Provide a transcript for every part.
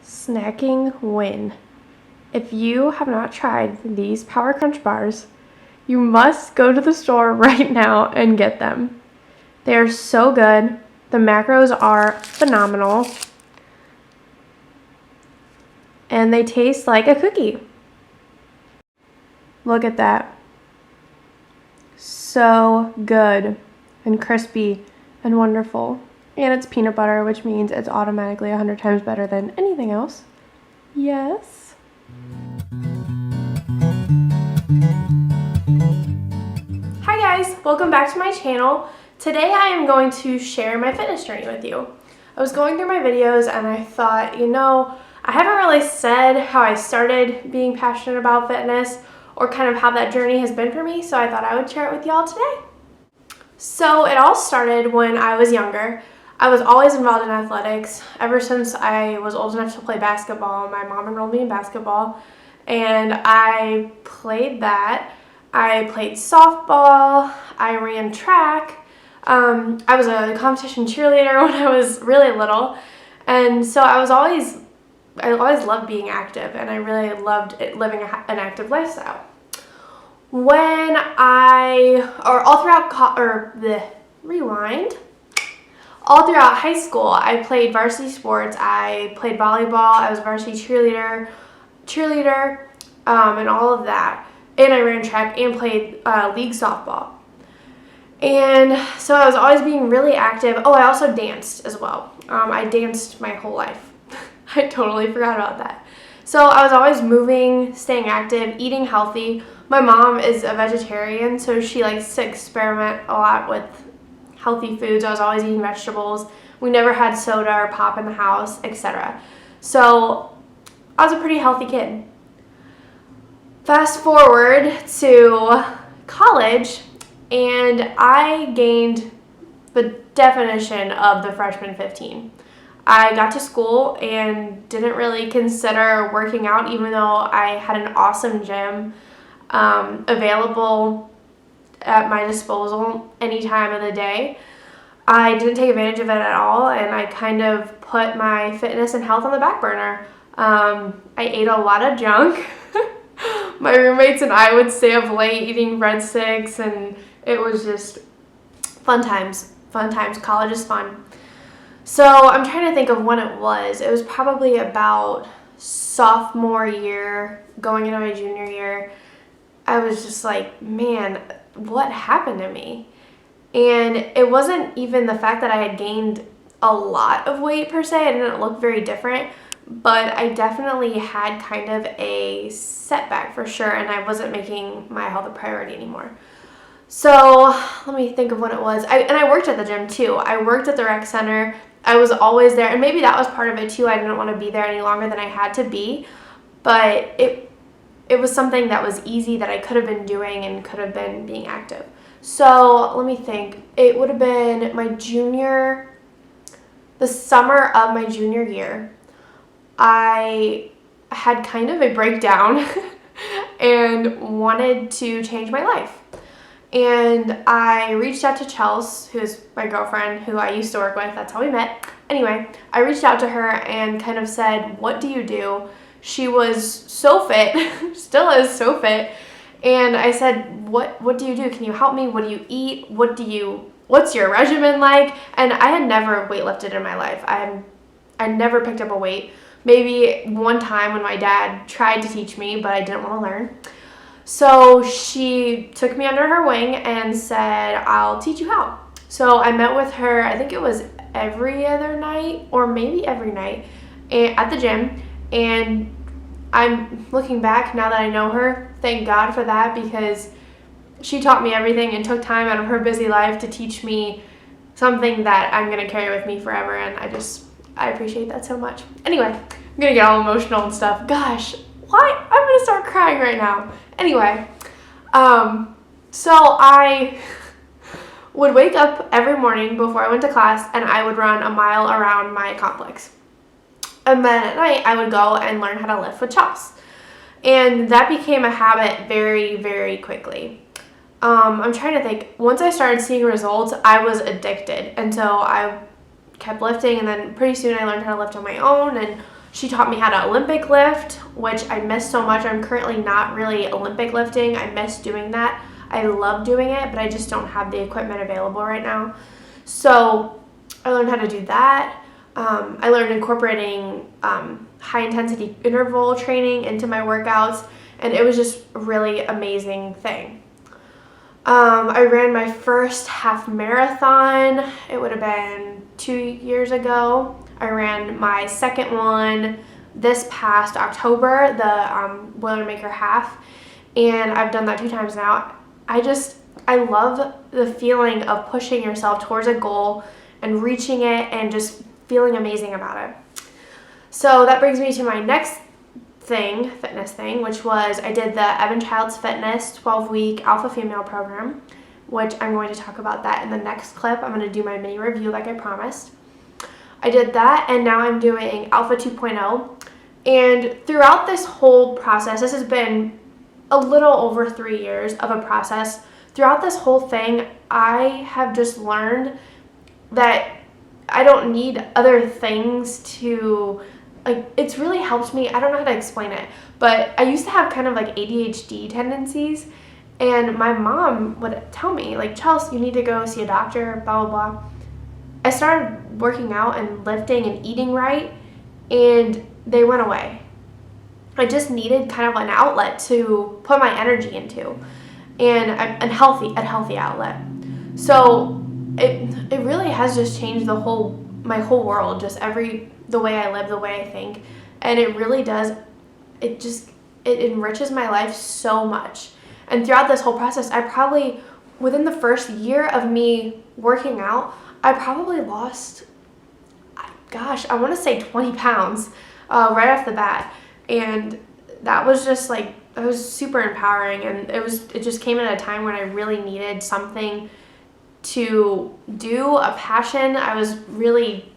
Snacking win. If you have not tried these Power Crunch bars, you must go to the store right now and get them. They are so good. The macros are phenomenal. And they taste like a cookie. Look at that. So good and crispy and wonderful. And it's peanut butter, which means it's automatically 100 times better than anything else. Yes. Hi guys, welcome back to my channel. Today I am going to share my fitness journey with you. I was going through my videos and I thought, I haven't really said how I started being passionate about fitness or kind of how that journey has been for me, so I thought I would share it with y'all today. So it all started when I was younger. I was always involved in athletics. Ever since I was old enough to play basketball, my mom enrolled me in basketball, and I played that. I played softball, I ran track, I was a competition cheerleader when I was really little, and so I always loved being active, and I really loved living an active lifestyle. When all throughout high school, I played varsity sports. I played volleyball, I was a varsity cheerleader, and all of that. And I ran track and played league softball. And so I was always being really active. Oh, I also danced as well. I danced my whole life. I totally forgot about that. So I was always moving, staying active, eating healthy. My mom is a vegetarian, so she likes to experiment a lot with healthy foods. I was always eating vegetables. We never had soda or pop in the house, etc. So I was a pretty healthy kid. Fast forward to college, and I gained the definition of the freshman 15. I got to school and didn't really consider working out, even though I had an awesome gym available at my disposal any time of the day. I didn't take advantage of it at all, and I kind of put my fitness and health on the back burner. I ate a lot of junk. My roommates and I would stay up late eating breadsticks, and it was just fun times. College is fun. So I'm trying to think of when it was. It was probably about sophomore year, going into my junior year. I was just like, man, what happened to me? And it wasn't even the fact that I had gained a lot of weight per se. I didn't look very different, but I definitely had kind of a setback for sure, and I wasn't making my health a priority anymore. So let me think of when it was. I worked at the gym too. I worked at the rec center. I was always there, and maybe that was part of it too. I didn't want to be there any longer than I had to be, but it was something that was easy that I could have been doing and could have been being active. So let me think. It would have been the summer of my junior year. I had kind of a breakdown and wanted to change my life. And I reached out to Chelsea, who's my girlfriend, who I used to work with. That's how we met. Anyway, I reached out to her and kind of said, what do you do? She was so fit, still is so fit. And I said, what do you do? Can you help me? What do you eat? What's your regimen like? And I had never weightlifted in my life. I never picked up a weight. Maybe one time when my dad tried to teach me, but I didn't want to learn. So she took me under her wing and said, I'll teach you how. So I met with her, I think it was every other night or maybe every night at the gym. And I'm looking back now that I know her, thank God for that, because she taught me everything and took time out of her busy life to teach me something that I'm going to carry with me forever. And I appreciate that so much. Anyway, I'm going to get all emotional and stuff. Gosh, why? I'm going to start crying right now. Anyway, so I would wake up every morning before I went to class, and I would run a mile around my complex. And then at night, I would go and learn how to lift with Chelsea. And that became a habit very, very quickly. I'm trying to think. Once I started seeing results, I was addicted. And so I kept lifting, and then pretty soon I learned how to lift on my own and She taught me how to Olympic lift, which I miss so much. I'm currently not really Olympic lifting. I miss doing that. I love doing it, but I just don't have the equipment available right now. So I learned how to do that. I learned incorporating high intensity interval training into my workouts, and it was just a really amazing thing. I ran my first half marathon. It would have been 2 years ago. I ran my second one this past October, the Boilermaker half, and I've done that 2 times now. I love the feeling of pushing yourself towards a goal and reaching it and just feeling amazing about it. So that brings me to my next fitness thing, which was I did the Evan Childs Fitness 12-week alpha female program, which I'm going to talk about that in the next clip. I'm going to do my mini review like I promised. I did that, and now I'm doing Alpha 2.0. And throughout this whole process, this has been a little over 3 years of a process. Throughout this whole thing, I have just learned that I don't need other things to, like, it's really helped me. I don't know how to explain it, but I used to have kind of like ADHD tendencies, and my mom would tell me, like, Chelsea, you need to go see a doctor, blah, blah, blah. I started working out and lifting and eating right, and they went away. I just needed kind of an outlet to put my energy into, and a healthy outlet. So it really has just changed my whole world, just the way I live, the way I think, and it really does. It enriches my life so much. And throughout this whole process, within the first year of me working out, I probably lost, gosh, I want to say 20 pounds right off the bat. And that was just like, it was super empowering. And it just came at a time when I really needed something to do, a passion. I was really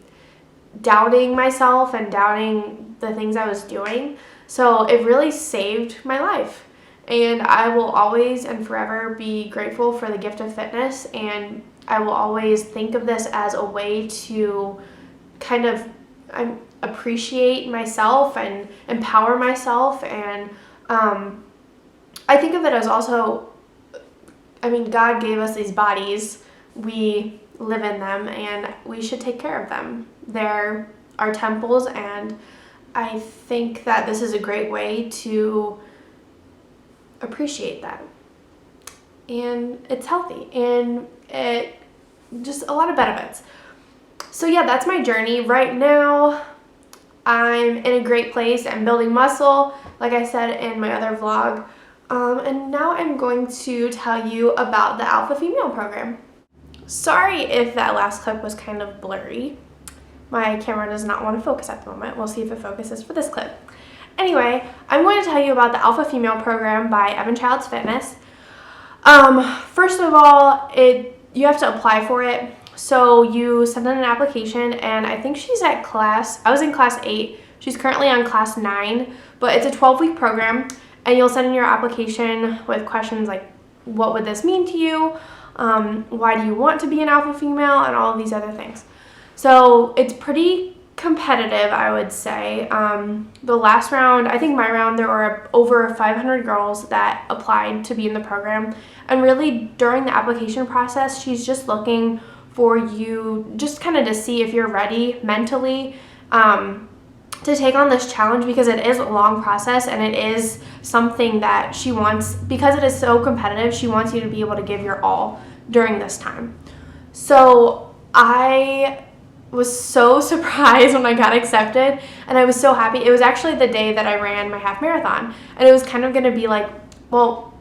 doubting myself and doubting the things I was doing. So it really saved my life. And I will always and forever be grateful for the gift of fitness, and I will always think of this as a way to kind of appreciate myself and empower myself. And I think of it as also, God gave us these bodies. We live in them, and we should take care of them. They're our temples, and I think that this is a great way to appreciate that. And it's healthy, and it just a lot of benefits. So yeah, that's my journey. Right now, I'm in a great place. I'm building muscle, like I said in my other vlog. And now I'm going to tell you about the Alpha Female program. Sorry if that last clip was kind of blurry. My camera does not want to focus at the moment. We'll see if it focuses for this clip. Anyway, I'm going to tell you about the Alpha Female program by Evan Childs Fitness. First of all, you have to apply for it. So you send in an application, and I think I was in class 8. She's currently on class 9, but it's a 12-week program, and you'll send in your application with questions like, what would this mean to you? Why do you want to be an alpha female? And all of these other things. So it's pretty competitive, I would say. The last round, I think my round, there were over 500 girls that applied to be in the program. And really, during the application process, she's just looking for you just kind of to see if you're ready mentally to take on this challenge, because it is a long process, and it is something that she wants, because it is so competitive, she wants you to be able to give your all during this time. So I was so surprised when I got accepted, and I was so happy. It was actually the day that I ran my half marathon, and it was kind of going to be like, well,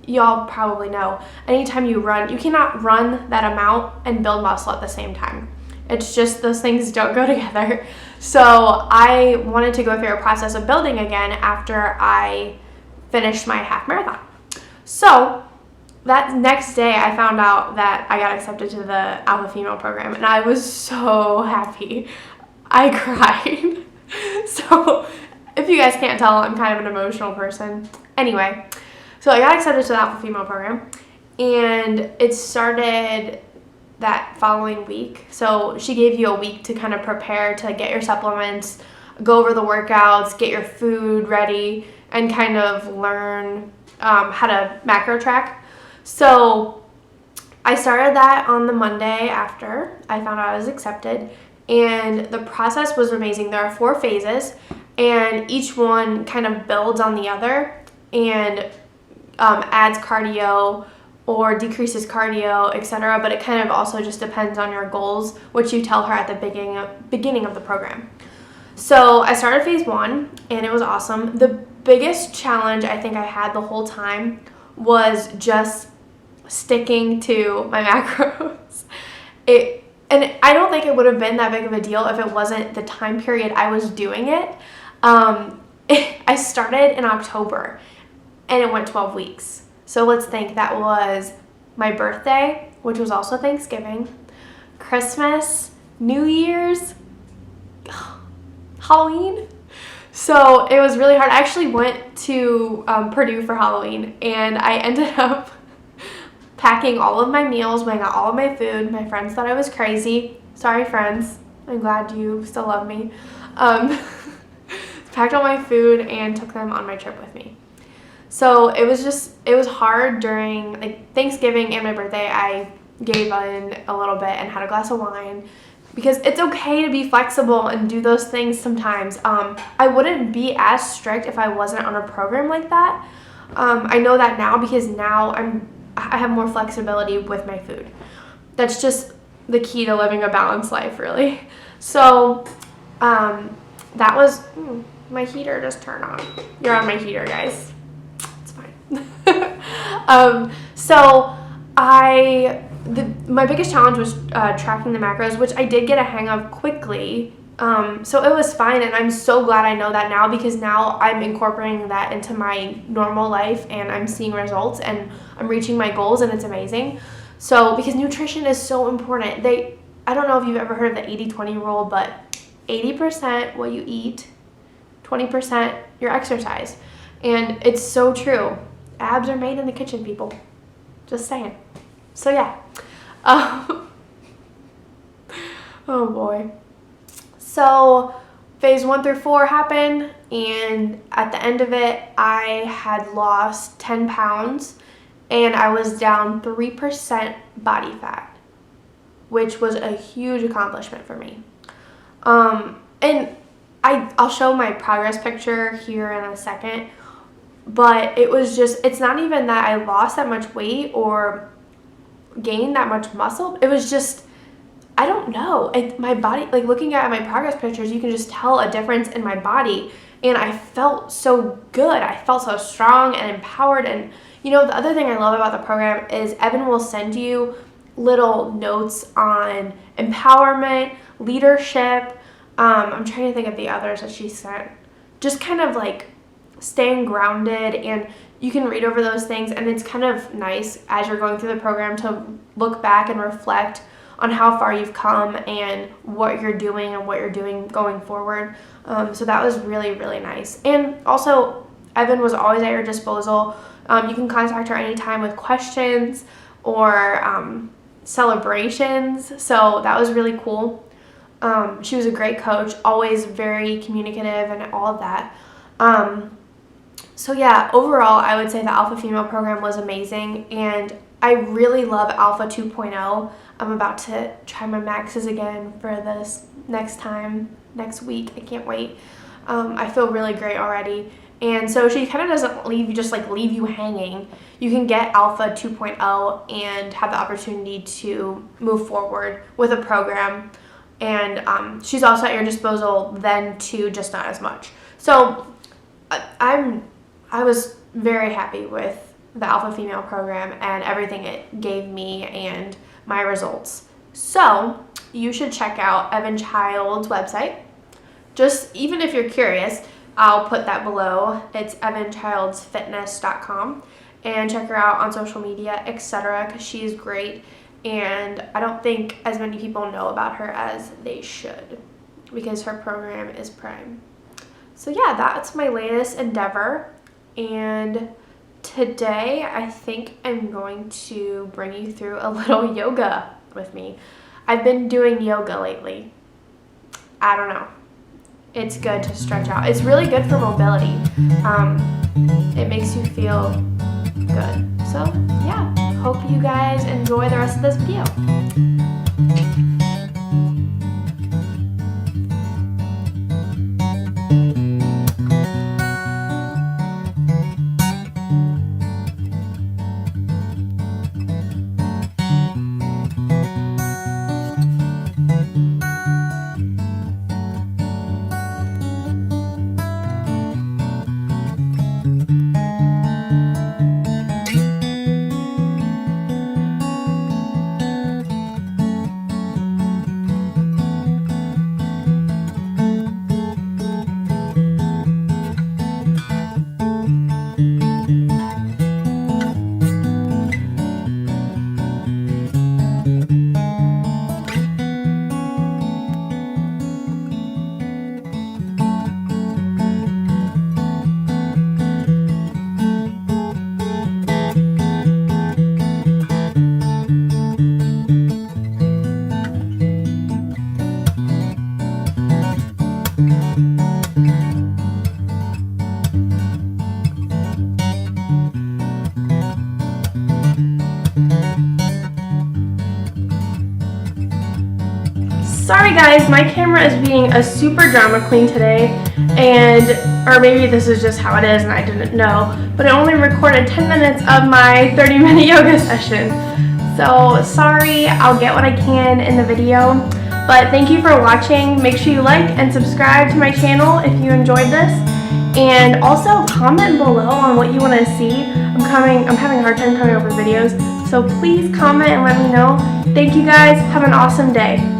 y'all probably know, anytime you run, you cannot run that amount and build muscle at the same time. It's just, those things don't go together. So I wanted to go through a process of building again after I finished my half marathon. So that next day, I found out that I got accepted to the Alpha Female program, and I was so happy. I cried. So if you guys can't tell, I'm kind of an emotional person. Anyway, so I got accepted to the Alpha Female program, and it started that following week. So she gave you a week to kind of prepare to get your supplements, go over the workouts, get your food ready, and kind of learn how to macro track. So I started that on the Monday after I found out I was accepted, and the process was amazing. There are 4 phases, and each one kind of builds on the other and adds cardio or decreases cardio, etc. But it kind of also just depends on your goals, which you tell her at the beginning of the program. So I started phase 1, and it was awesome. The biggest challenge I think I had the whole time was just sticking to my macros. And I don't think it would have been that big of a deal if it wasn't the time period I was doing it. I started in October, and it went 12 weeks. So let's think that was my birthday, which was also Thanksgiving, Christmas, New Year's, Halloween. So it was really hard. I actually went to Purdue for Halloween, and I ended up packing all of my meals, weighing out all of my food. My friends thought I was crazy. Sorry, friends. I'm glad you still love me. Packed all my food and took them on my trip with me. So it was hard during like Thanksgiving and my birthday. I gave in a little bit and had a glass of wine, because it's okay to be flexible and do those things sometimes. I wouldn't be as strict if I wasn't on a program like that. I know that now, because now I have more flexibility with my food. That's just the key to living a balanced life, really. So that was my heater just turned on. You're on my heater, guys. It's fine. So my biggest challenge was tracking the macros, which I did get a hang of quickly. So it was fine, and I'm so glad I know that now, because now I'm incorporating that into my normal life, and I'm seeing results, and I'm reaching my goals, and it's amazing. So because nutrition is so important. I don't know if you've ever heard of the 80-20 rule, but 80% what you eat, 20% your exercise. And it's so true. Abs are made in the kitchen, people. Just saying. So yeah. Oh boy. So phase 1 through 4 happened, and at the end of it, I had lost 10 pounds, and I was down 3% body fat, which was a huge accomplishment for me. And I'll show my progress picture here in a second, but it's not even that I lost that much weight or gained that much muscle. It was just, I don't know. My body, like looking at my progress pictures, you can just tell a difference in my body, and I felt so good. I felt so strong and empowered. And the other thing I love about the program is Evan will send you little notes on empowerment, leadership. I'm trying to think of the others that she sent. Just kind of like staying grounded, and you can read over those things, and it's kind of nice as you're going through the program to look back and reflect on how far you've come and what you're doing going forward. So that was really, really nice. And also, Evan was always at your disposal. You can contact her anytime with questions or celebrations. So that was really cool. She was a great coach, always very communicative and all of that. So yeah, overall, I would say the Alpha Female program was amazing, and I really love Alpha 2.0. I'm about to try my maxes again for this next week. I can't wait. I feel really great already. And so she kind of doesn't leave you hanging. You can get Alpha 2.0 and have the opportunity to move forward with a program. And she's also at your disposal then too, just not as much. So I was very happy with the Alpha Female program and everything it gave me and my results. So you should check out Evan Child's website. Just even if you're curious, I'll put that below. It's evanchildsfitness.com, and check her out on social media, etc., because she's great, and I don't think as many people know about her as they should, because her program is prime. So yeah, that's my latest endeavor, and today I think I'm going to bring you through a little yoga with me. I've been doing yoga lately. I don't know. it's good to stretch out. It's really good for mobility. It makes you feel good. So yeah, hope you guys enjoy the rest of this video. Sorry guys, my camera is being a super drama queen today, or maybe this is just how it is and I didn't know, but I only recorded 10 minutes of my 30-minute yoga session. So sorry, I'll get what I can in the video, but thank you for watching. Make sure you like and subscribe to my channel if you enjoyed this, and also comment below on what you want to see. I'm having a hard time coming up with videos, so please comment and let me know. Thank you guys, have an awesome day.